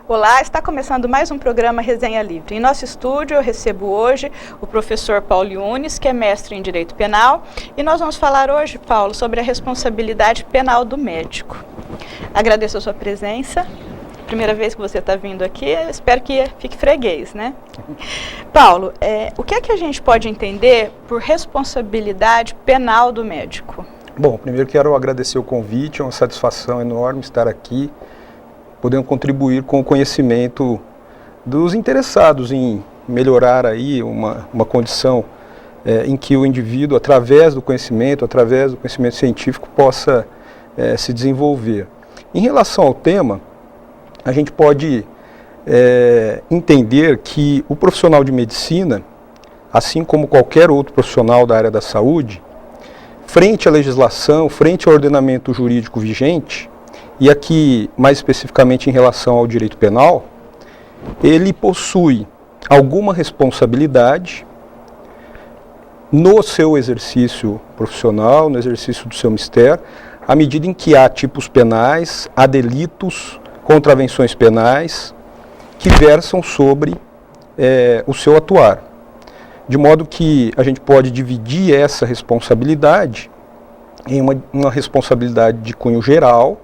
Olá, está começando mais um programa Resenha Livre. Em nosso estúdio eu recebo hoje o professor Paulo Yunes, que é mestre em Direito Penal, e nós vamos falar hoje, Paulo, sobre a responsabilidade penal do médico. Agradeço a sua presença, primeira vez que você está vindo aqui, espero que fique freguês, né? Paulo, o que é que a gente pode entender por responsabilidade penal do médico? Bom, primeiro quero agradecer o convite, é uma satisfação enorme estar aqui, podendo contribuir com o conhecimento dos interessados em melhorar aí uma condição em que o indivíduo, através do conhecimento científico, possa se desenvolver. Em relação ao tema, a gente pode entender que o profissional de medicina, assim como qualquer outro profissional da área da saúde, frente à legislação, frente ao ordenamento jurídico vigente, e aqui mais especificamente em relação ao direito penal, ele possui alguma responsabilidade no seu exercício profissional, no exercício do seu mistério, à medida em que há tipos penais, há delitos, contravenções penais que versam sobre o seu atuar. De modo que a gente pode dividir essa responsabilidade em uma responsabilidade de cunho geral,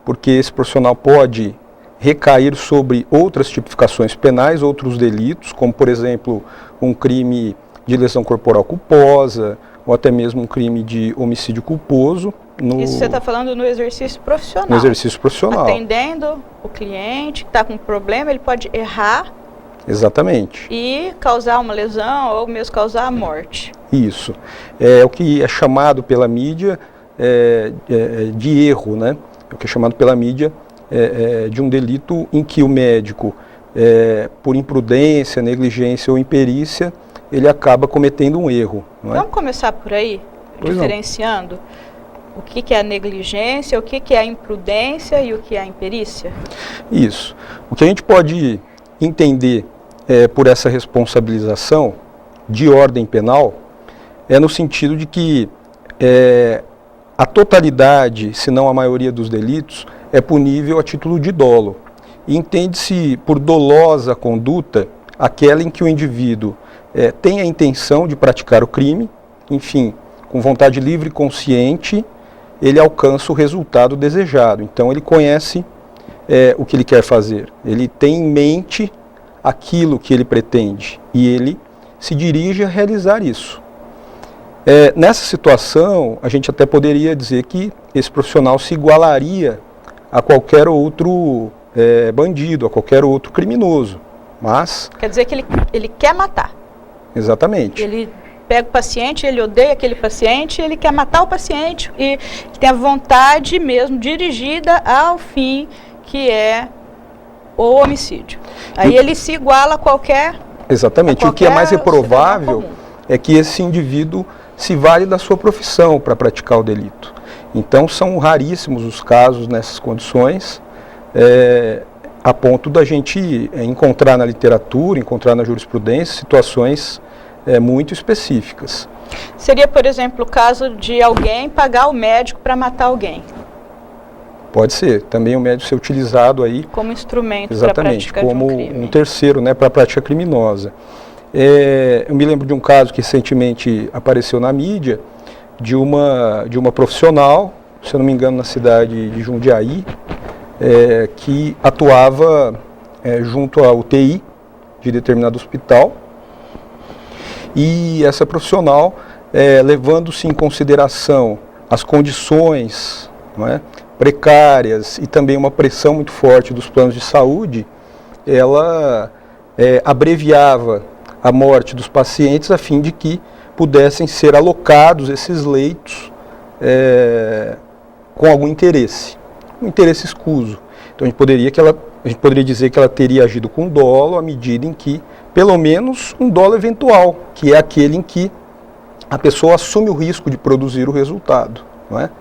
porque esse profissional pode recair sobre outras tipificações penais, outros delitos, como por exemplo um crime de lesão corporal culposa, ou até mesmo um crime de homicídio culposo. Isso você está falando no exercício profissional. No exercício profissional. Atendendo o cliente que está com problema, ele pode errar. Exatamente. E causar uma lesão ou mesmo causar a morte. Isso. É o que é chamado pela mídia de erro, né? É o que é chamado pela mídia de um delito em que o médico, por imprudência, negligência ou imperícia, ele acaba cometendo um erro. Não é? Vamos começar por aí, diferenciando o que é a negligência, o que é a imprudência e o que é a imperícia? Isso. O que a gente pode entender por essa responsabilização de ordem penal é no sentido de que a totalidade, se não a maioria dos delitos, é punível a título de dolo. E entende-se por dolosa conduta aquela em que o indivíduo tem a intenção de praticar o crime, enfim, com vontade livre e consciente, ele alcança o resultado desejado. Então ele conhece o que ele quer fazer, ele tem em mente aquilo que ele pretende e ele se dirige a realizar isso. Nessa situação, a gente até poderia dizer que esse profissional se igualaria a qualquer outro bandido, a qualquer outro criminoso, mas... Quer dizer que ele quer matar. Exatamente. Ele pega o paciente, ele odeia aquele paciente, ele quer matar o paciente e tem a vontade mesmo dirigida ao fim que é o homicídio. Aí ele se iguala a qualquer... Exatamente. O que é mais reprovável é que esse indivíduo se vale da sua profissão para praticar o delito. Então são raríssimos os casos nessas condições, a ponto da gente encontrar na literatura, encontrar na jurisprudência situações muito específicas. Seria, por exemplo, o caso de alguém pagar o médico para matar alguém? Pode ser. Também o médico ser utilizado aí como instrumento para prática de um crime. Como um terceiro, né, para a prática criminosa. Eu me lembro de um caso que recentemente apareceu na mídia, de uma profissional, se eu não me engano, na cidade de Jundiaí, que atuava junto à UTI de determinado hospital. E essa profissional, levando-se em consideração as condições, não é, precárias e também uma pressão muito forte dos planos de saúde, ela abreviava a morte dos pacientes a fim de que pudessem ser alocados esses leitos com algum interesse, um interesse escuso. Então a gente poderia dizer que ela teria agido com dolo à medida em que, pelo menos, um dolo eventual, que é aquele em que a pessoa assume o risco de produzir o resultado, não é?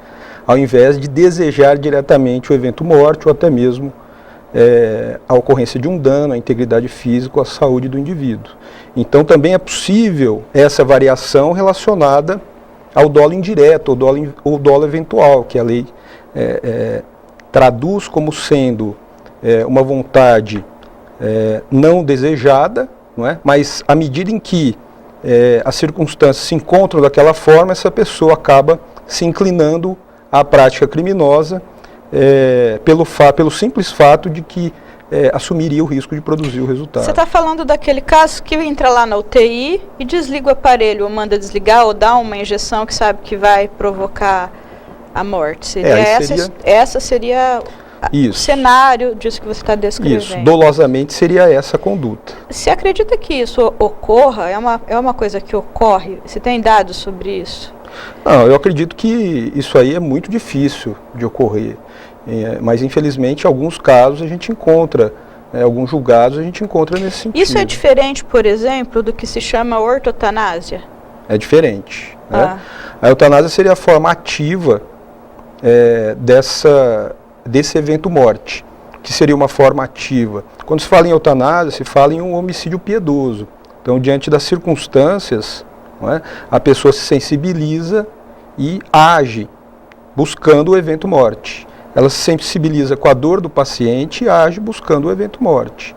Ao invés de desejar diretamente o evento morte ou até mesmo a ocorrência de um dano à integridade física ou à saúde do indivíduo. Então também é possível essa variação relacionada ao dolo indireto ou dolo eventual, que a lei traduz como sendo uma vontade não desejada, não é? Mas à medida em que as circunstâncias se encontram daquela forma, essa pessoa acaba se inclinando à prática criminosa pelo simples fato de que assumiria o risco de produzir o resultado. Você está falando daquele caso que entra lá na UTI e desliga o aparelho, ou manda desligar, ou dá uma injeção que sabe que vai provocar a morte. Essa seria o cenário disso que você está descrevendo. Isso, dolosamente seria essa a conduta. Você acredita que isso ocorra? É uma coisa que ocorre? Você tem dados sobre isso? Não, eu acredito que isso aí é muito difícil de ocorrer. Mas infelizmente em alguns casos a gente encontra, alguns julgados a gente encontra nesse sentido. Isso é diferente, por exemplo, do que se chama ortotanásia? É diferente. Né? A eutanásia seria a forma ativa desse evento morte, que seria uma forma ativa. Quando se fala em eutanásia, se fala em um homicídio piedoso. Então, diante das circunstâncias, não é, a pessoa se sensibiliza e age buscando o evento morte. Ela se sensibiliza com a dor do paciente e age buscando o evento morte.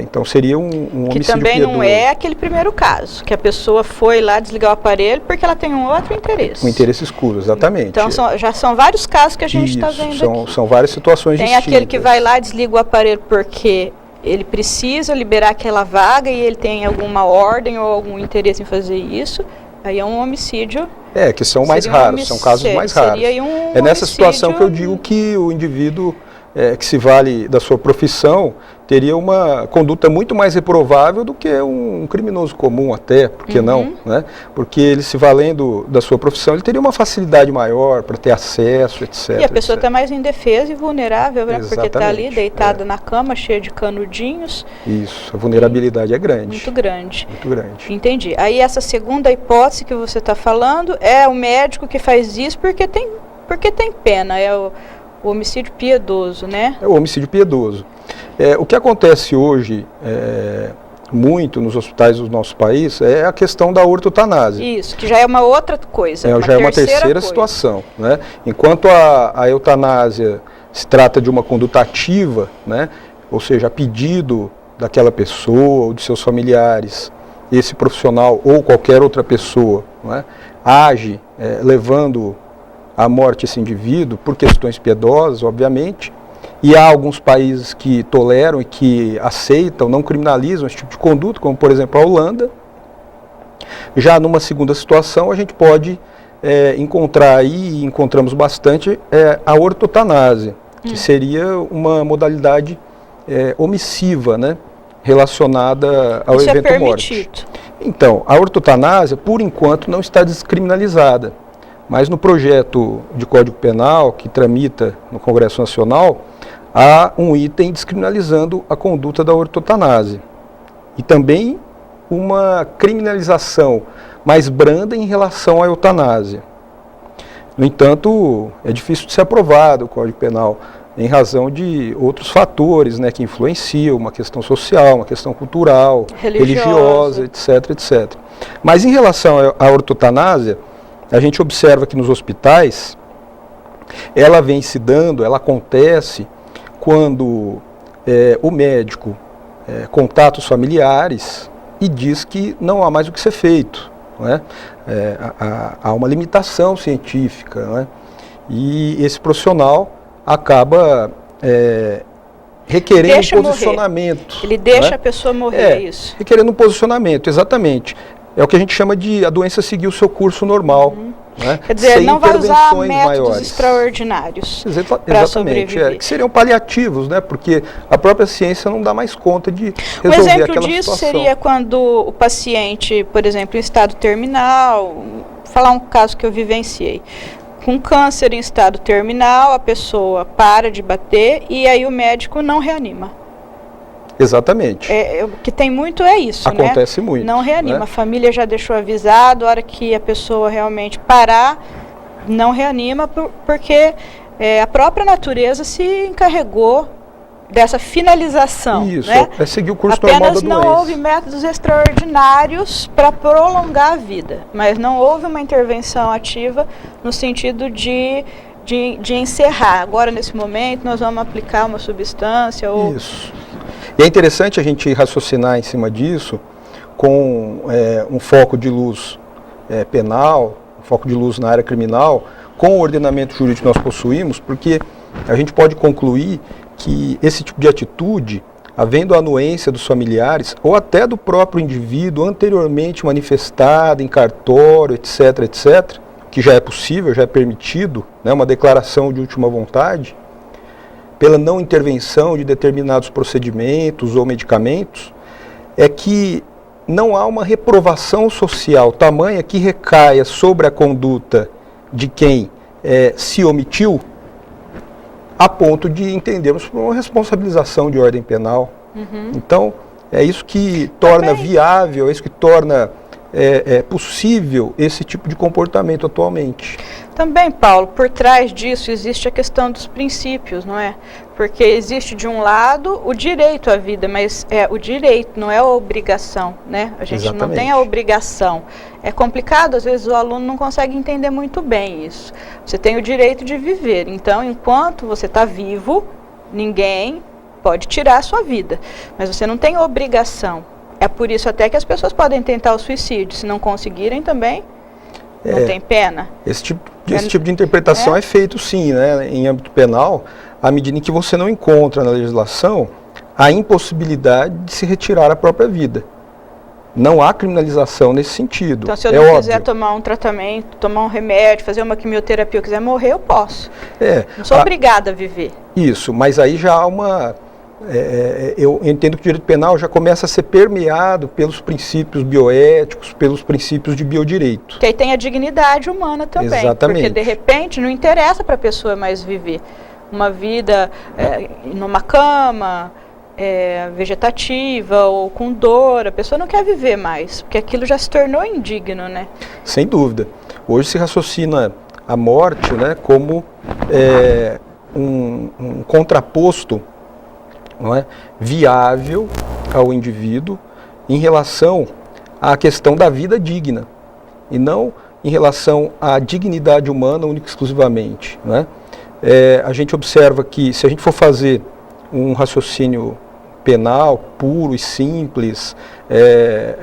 Então seria um homicídio piedoso. Que também não é aquele primeiro caso, que a pessoa foi lá desligar o aparelho porque ela tem um outro interesse. Um interesse escuro, exatamente. Então já são vários casos que a gente está vendo aqui. São várias situações distintas. Tem aquele que vai lá, desliga o aparelho porque ele precisa liberar aquela vaga e ele tem alguma ordem ou algum interesse em fazer isso. Aí é um homicídio. Que são mais raros, são casos mais raros. É nessa situação que eu digo que o indivíduo que se vale da sua profissão teria uma conduta muito mais reprovável do que um criminoso comum até, por que não? Né? Porque ele se valendo da sua profissão, ele teria uma facilidade maior para ter acesso, etc. E a pessoa está mais indefesa e vulnerável, né? Porque está ali deitada na cama, cheia de canudinhos. Isso, a vulnerabilidade é grande. Muito grande. Muito grande. Entendi. Aí essa segunda hipótese que você está falando é o médico que faz isso porque tem pena, é o homicídio piedoso, né? É o homicídio piedoso. O que acontece hoje muito nos hospitais do nosso país é a questão da ortotanásia. Isso, que já é uma outra coisa. Já é uma terceira situação. Né? Enquanto a eutanásia se trata de uma conduta ativa, né? Ou seja, a pedido daquela pessoa ou de seus familiares, esse profissional ou qualquer outra pessoa, né? Age levando à morte esse indivíduo por questões piedosas, obviamente, e há alguns países que toleram e que aceitam, não criminalizam esse tipo de conduta, como por exemplo a Holanda. Já numa segunda situação, a gente pode encontrar aí, e encontramos bastante, a ortotanásia, que seria uma modalidade omissiva, né, relacionada ao evento morte. Então, a ortotanásia, por enquanto, não está descriminalizada. Mas no projeto de Código Penal, que tramita no Congresso Nacional, há um item descriminalizando a conduta da ortotanásia. E também uma criminalização mais branda em relação à eutanásia. No entanto, é difícil de ser aprovado o Código Penal, em razão de outros fatores, né, que influenciam, uma questão social, uma questão cultural, religiosa, etc, etc. Mas em relação à ortotanásia, a gente observa que nos hospitais, ela vem se dando, ela acontece quando o médico contata os familiares e diz que não há mais o que ser feito. Não é? Há uma limitação científica, não é? E esse profissional acaba requerendo um posicionamento. Morrer. Ele deixa a pessoa morrer, é isso? Requerendo um posicionamento, exatamente. É o que a gente chama de a doença seguir o seu curso normal. Né? Quer dizer, não vai usar métodos extraordinários para sobreviver. Que seriam paliativos, né? Porque a própria ciência não dá mais conta de resolver aquela situação. Um exemplo disso seria quando o paciente, por exemplo, em estado terminal, vou falar um caso que eu vivenciei, com câncer em estado terminal, a pessoa para de bater e aí o médico não reanima. Exatamente. O que tem muito é isso, Acontece muito. Não reanima. Né? A família já deixou avisado, a hora que a pessoa realmente parar, não reanima, porque a própria natureza se encarregou dessa finalização. Isso, né? É seguir o curso normal da doença. Apenas não houve métodos extraordinários para prolongar a vida, mas não houve uma intervenção ativa no sentido de de encerrar. Agora, nesse momento, nós vamos aplicar uma substância ou... Isso. E é interessante a gente raciocinar em cima disso com um foco de luz penal, um foco de luz na área criminal, com o ordenamento jurídico que nós possuímos, porque a gente pode concluir que esse tipo de atitude, havendo a anuência dos familiares ou até do próprio indivíduo anteriormente manifestada em cartório, etc., etc., que já é possível, já é permitido, né, uma declaração de última vontade, pela não intervenção de determinados procedimentos ou medicamentos, é que não há uma reprovação social tamanha que recaia sobre a conduta de quem se omitiu, a ponto de entendermos por uma responsabilização de ordem penal. Uhum. Então, é isso que torna viável, é isso que torna possível esse tipo de comportamento atualmente. Também, Paulo, por trás disso existe a questão dos princípios, não é? Porque existe, de um lado, o direito à vida, mas é o direito, não é a obrigação, né? A gente Exatamente. Não tem a obrigação. É complicado, às vezes o aluno não consegue entender muito bem isso. Você tem o direito de viver, então, enquanto você está vivo, ninguém pode tirar a sua vida, mas você não tem obrigação. É por isso até que as pessoas podem tentar o suicídio, se não conseguirem também, não tem pena. Esse tipo de interpretação é feito sim, né, em âmbito penal, à medida em que você não encontra na legislação a impossibilidade de se retirar a própria vida. Não há criminalização nesse sentido. Então, se eu não quiser tomar um tratamento, tomar um remédio, fazer uma quimioterapia, eu quiser morrer, eu posso. Não sou obrigada a viver. Isso, mas aí já há uma... eu entendo que o direito penal já começa a ser permeado pelos princípios bioéticos, pelos princípios de biodireito. Que aí tem a dignidade humana também. Exatamente. Porque, de repente, não interessa para a pessoa mais viver uma vida numa cama, vegetativa ou com dor. A pessoa não quer viver mais, porque aquilo já se tornou indigno, né? Sem dúvida. Hoje se raciocina a morte, né, como um contraposto, não é, viável ao indivíduo em relação à questão da vida digna e não em relação à dignidade humana única e exclusivamente, né? A gente observa que se a gente for fazer um raciocínio penal puro e simples,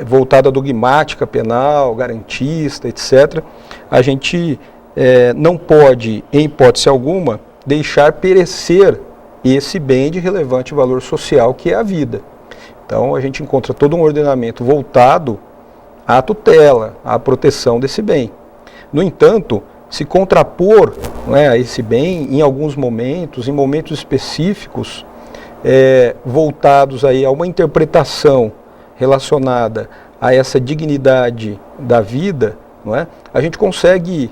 voltado à dogmática penal, garantista, etc., a gente não pode, em hipótese alguma, deixar perecer esse bem de relevante valor social que é a vida. Então a gente encontra todo um ordenamento voltado à tutela, à proteção desse bem. No entanto, se contrapor, não é, a esse bem em alguns momentos, em momentos específicos, voltados aí a uma interpretação relacionada a essa dignidade da vida, não é, a gente consegue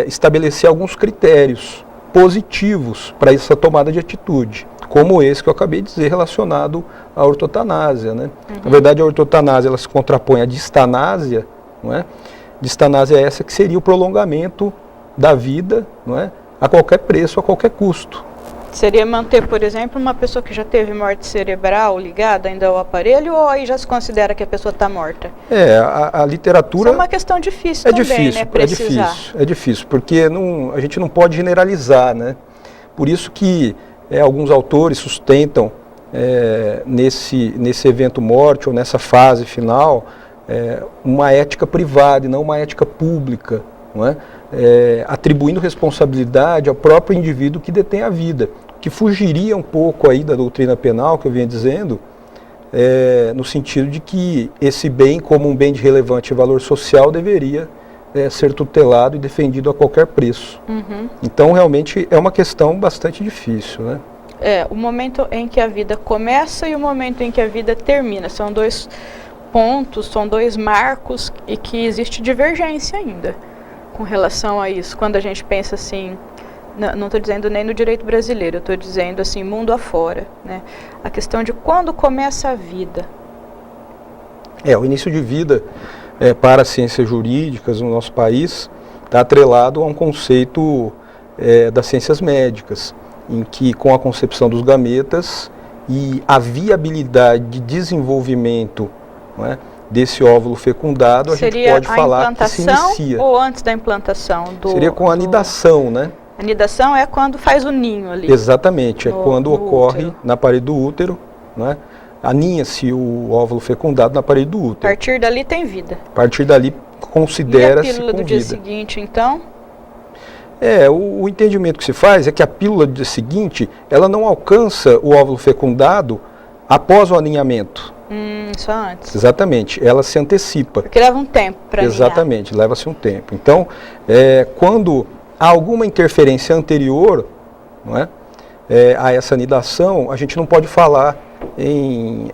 estabelecer alguns critérios positivos para essa tomada de atitude, como esse que eu acabei de dizer relacionado à ortotanásia, né? Uhum. Na verdade, a ortotanásia ela se contrapõe à distanásia, não é? Distanásia é essa que seria o prolongamento da vida, não é? A qualquer preço, a qualquer custo. Seria manter, por exemplo, uma pessoa que já teve morte cerebral ligada ainda ao aparelho, ou aí já se considera que a pessoa está morta? A literatura... Isso é uma questão difícil também, difícil, né? Precisar. É difícil, porque a gente não pode generalizar, né? Por isso que alguns autores sustentam nesse evento morte ou nessa fase final uma ética privada e não uma ética pública, não é? Atribuindo responsabilidade ao próprio indivíduo que detém a vida, que fugiria um pouco aí da doutrina penal que eu vinha dizendo, no sentido de que esse bem, como um bem de relevante valor social, deveria ser tutelado e defendido a qualquer preço. Uhum. Então, realmente, é uma questão bastante difícil, né? O momento em que a vida começa e o momento em que a vida termina, são dois pontos, são dois marcos e que existe divergência ainda com relação a isso. Quando a gente pensa assim, não estou dizendo nem no direito brasileiro, eu estou dizendo assim, mundo afora, né? A questão de quando começa a vida. O início de vida para as ciências jurídicas no nosso país está atrelado a um conceito das ciências médicas, em que com a concepção dos gametas e a viabilidade de desenvolvimento, não é, desse óvulo fecundado, a gente pode falar que se inicia. Ou antes da implantação? Seria com a anidação, né? Anidação é quando faz o ninho ali. Exatamente, é quando ocorre útero. na parede do útero, né? Aninha-se o óvulo fecundado na parede do A útero. partir dali tem vida. A partir dali considera-se E a pílula com do dia vida. seguinte, então? O entendimento que se faz é que a pílula do dia seguinte, ela não alcança o óvulo fecundado após o aninhamento. Só antes. Exatamente, ela se antecipa. Porque leva um tempo para aninhar. Exatamente, leva-se um tempo. Então, quando há alguma interferência anterior, não é, a essa anidação, a gente não pode falar em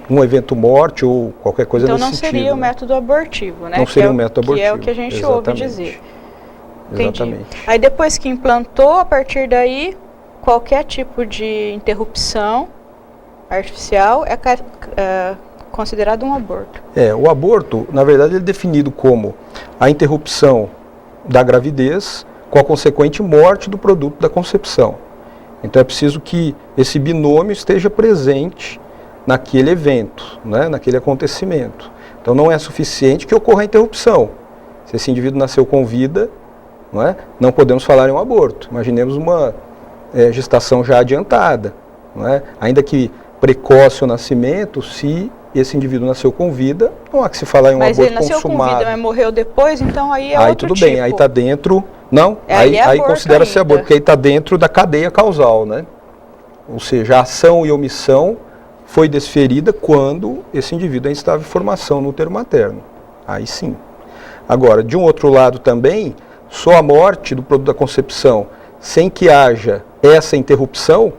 um evento morte ou qualquer coisa então nesse sentido. Então não seria o método abortivo, né? Não seria um método abortivo. Que é o que a gente ouve dizer. Entendi. Exatamente. Aí depois que implantou, a partir daí, qualquer tipo de interrupção artificial é considerado um aborto. O aborto, na verdade, ele é definido como a interrupção da gravidez com a consequente morte do produto da concepção. Então é preciso que esse binômio esteja presente naquele evento, né, naquele acontecimento. Então não é suficiente que ocorra a interrupção. Se esse indivíduo nasceu com vida, não podemos falar em um aborto. Imaginemos uma gestação já adiantada. Ainda que precoce o nascimento, se esse indivíduo nasceu com vida, não há que se falar em um aborto consumado. Mas ele nasceu com vida, mas morreu depois, então aí é aí outro tudo tipo. bem, aí está dentro... Não, aí considera-se aborto, porque aí está dentro da cadeia causal, né? Ou seja, a ação e omissão foi desferida quando esse indivíduo ainda estava em formação no útero materno. Aí sim. Agora, de um outro lado também, só a morte do produto da concepção, sem que haja essa interrupção,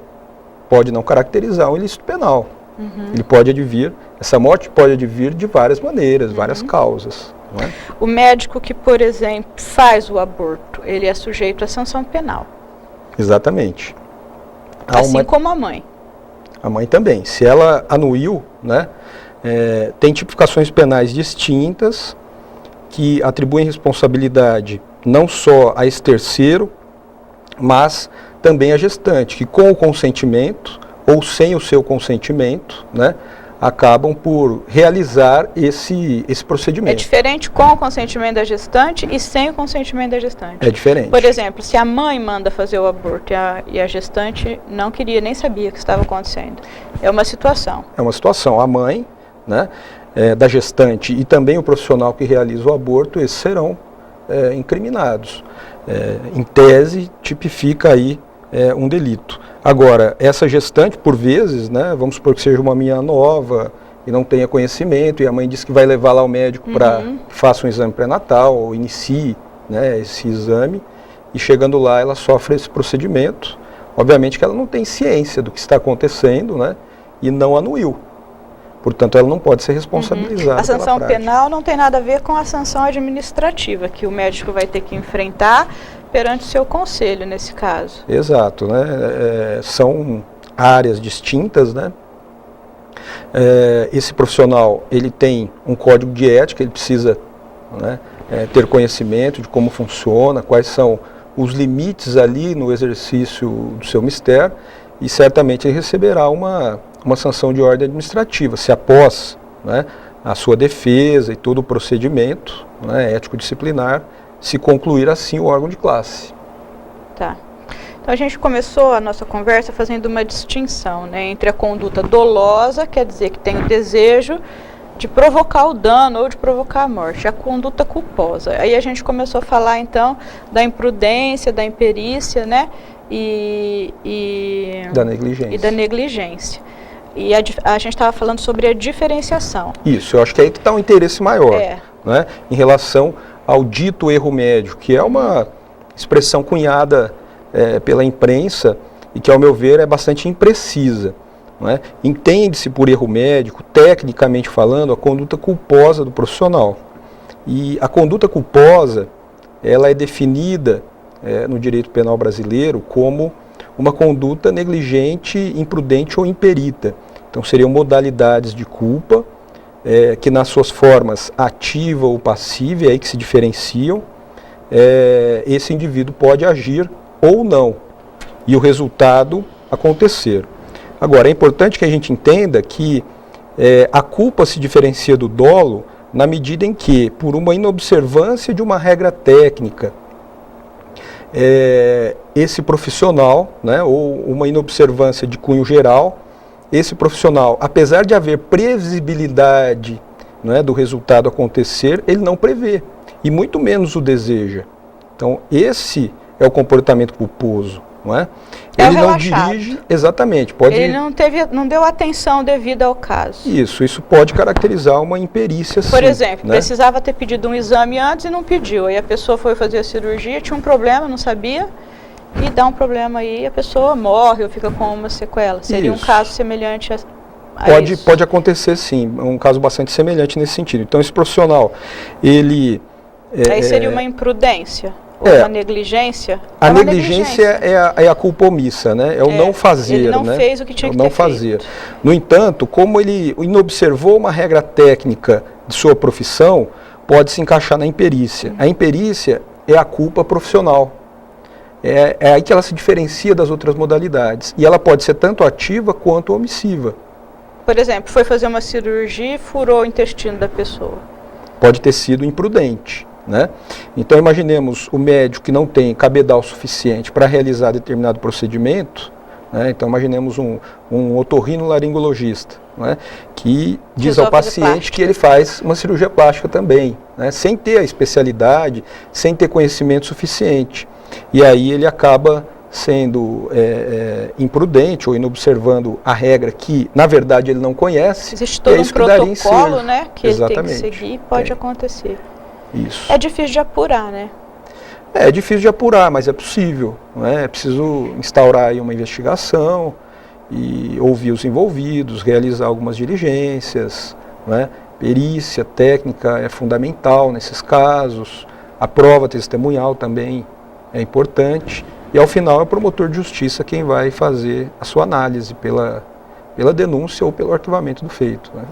pode não caracterizar um ilícito penal. Ele pode advir, essa morte pode advir de várias maneiras, várias causas. Não é? O médico que, por exemplo, faz o aborto, ele é sujeito à sanção penal. Exatamente. Assim como a mãe. A mãe também. Se ela anuiu, tem tipificações penais distintas que atribuem responsabilidade não só a esse terceiro, mas também a gestante, que com o consentimento ou sem o seu consentimento, acabam por realizar esse procedimento. É diferente com o consentimento da gestante e sem o consentimento da gestante. É diferente. Por exemplo, se a mãe manda fazer o aborto e a gestante não queria, nem sabia o que estava acontecendo. É uma situação. É uma situação. A mãe, da gestante e também o profissional que realiza o aborto, esses serão incriminados. Em tese, tipifica aí um delito. Agora, essa gestante, por vezes, vamos supor que seja uma menina nova e não tenha conhecimento, e a mãe diz que vai levar lá ao médico para que faça um exame pré-natal, ou inicie esse exame, e chegando lá ela sofre esse procedimento. Obviamente que ela não tem ciência do que está acontecendo, e não anuiu. Portanto, ela não pode ser responsabilizada. A sanção pela prática. penal não tem nada a ver com a sanção administrativa, que o médico vai ter que enfrentar perante o seu conselho, nesse caso. Exato, são áreas distintas, esse profissional, ele tem um código de ética, ele precisa ter conhecimento de como funciona, quais são os limites ali no exercício do seu mistério, e certamente ele receberá uma sanção de ordem administrativa, se após a sua defesa e todo o procedimento ético-disciplinar, se concluir assim o órgão de classe. Tá. Então a gente começou a nossa conversa fazendo uma distinção entre a conduta dolosa, quer dizer que tem o desejo de provocar o dano ou de provocar a morte, a conduta culposa. Aí a gente começou a falar então da imprudência, da imperícia, e da negligência. E a gente estava falando sobre a diferenciação. Isso, eu acho que é aí que está o interesse maior, em relação ao dito erro médico, que é uma expressão cunhada pela imprensa e que, ao meu ver, é bastante imprecisa. Entende-se por erro médico, tecnicamente falando, a conduta culposa do profissional. E a conduta culposa, ela é definida no direito penal brasileiro como uma conduta negligente, imprudente ou imperita. Então seriam modalidades de culpa que nas suas formas ativa ou passiva, é aí que se diferenciam, esse indivíduo pode agir ou não, e o resultado acontecer. Agora, é importante que a gente entenda que a culpa se diferencia do dolo na medida em que, por uma inobservância de uma regra técnica, esse profissional, né, ou uma inobservância de cunho geral, esse profissional, apesar de haver previsibilidade, né, do resultado acontecer, ele não prevê, e muito menos o deseja. Então, esse é o comportamento culposo. Não é? Ele não dirige, exatamente. Ele não deu atenção devida ao caso. Isso pode caracterizar uma imperícia, sim. Por exemplo, né? Precisava ter pedido um exame antes e não pediu. Aí a pessoa foi fazer a cirurgia, tinha um problema, não sabia, e dá um problema aí, a pessoa morre ou fica com uma sequela. Seria um caso semelhante a isso? Pode acontecer, sim. É um caso bastante semelhante nesse sentido. Então, esse profissional, ele... Aí seria uma imprudência? Ou uma negligência? A negligência é a culpa omissa, né? É o não fazer. Ele não fez o que tinha que ter feito. No entanto, como ele inobservou uma regra técnica de sua profissão, pode se encaixar na imperícia. A imperícia é a culpa profissional. É aí que ela se diferencia das outras modalidades. E ela pode ser tanto ativa quanto omissiva. Por exemplo, foi fazer uma cirurgia e furou o intestino da pessoa. Pode ter sido imprudente. Né? Então imaginemos o médico que não tem cabedal suficiente para realizar determinado procedimento, né? Então imaginemos um otorrinolaringologista, né? Que diz ao paciente que ele faz uma cirurgia plástica também, né? Sem ter a especialidade, sem ter conhecimento suficiente. E aí ele acaba sendo imprudente ou inobservando a regra que, na verdade, ele não conhece. Existe todo um protocolo, né, que ele tem que seguir e pode acontecer. Isso. É difícil de apurar, né? É difícil de apurar, mas é possível. Não é? É preciso instaurar aí uma investigação e ouvir os envolvidos, realizar algumas diligências. Não é? Perícia técnica é fundamental nesses casos. A prova testemunhal também é importante. E ao final é o promotor de justiça quem vai fazer a sua análise pela denúncia ou pelo arquivamento do feito. Né?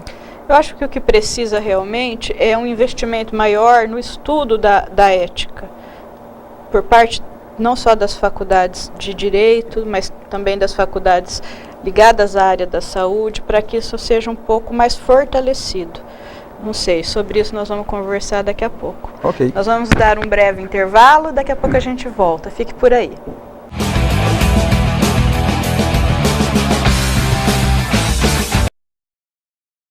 Eu acho que o que precisa realmente é um investimento maior no estudo da ética, por parte não só das faculdades de direito, mas também das faculdades ligadas à área da saúde, para que isso seja um pouco mais fortalecido. Não sei, sobre isso nós vamos conversar daqui a pouco. Ok. Nós vamos dar um breve intervalo, daqui a pouco a gente volta. Fique por aí.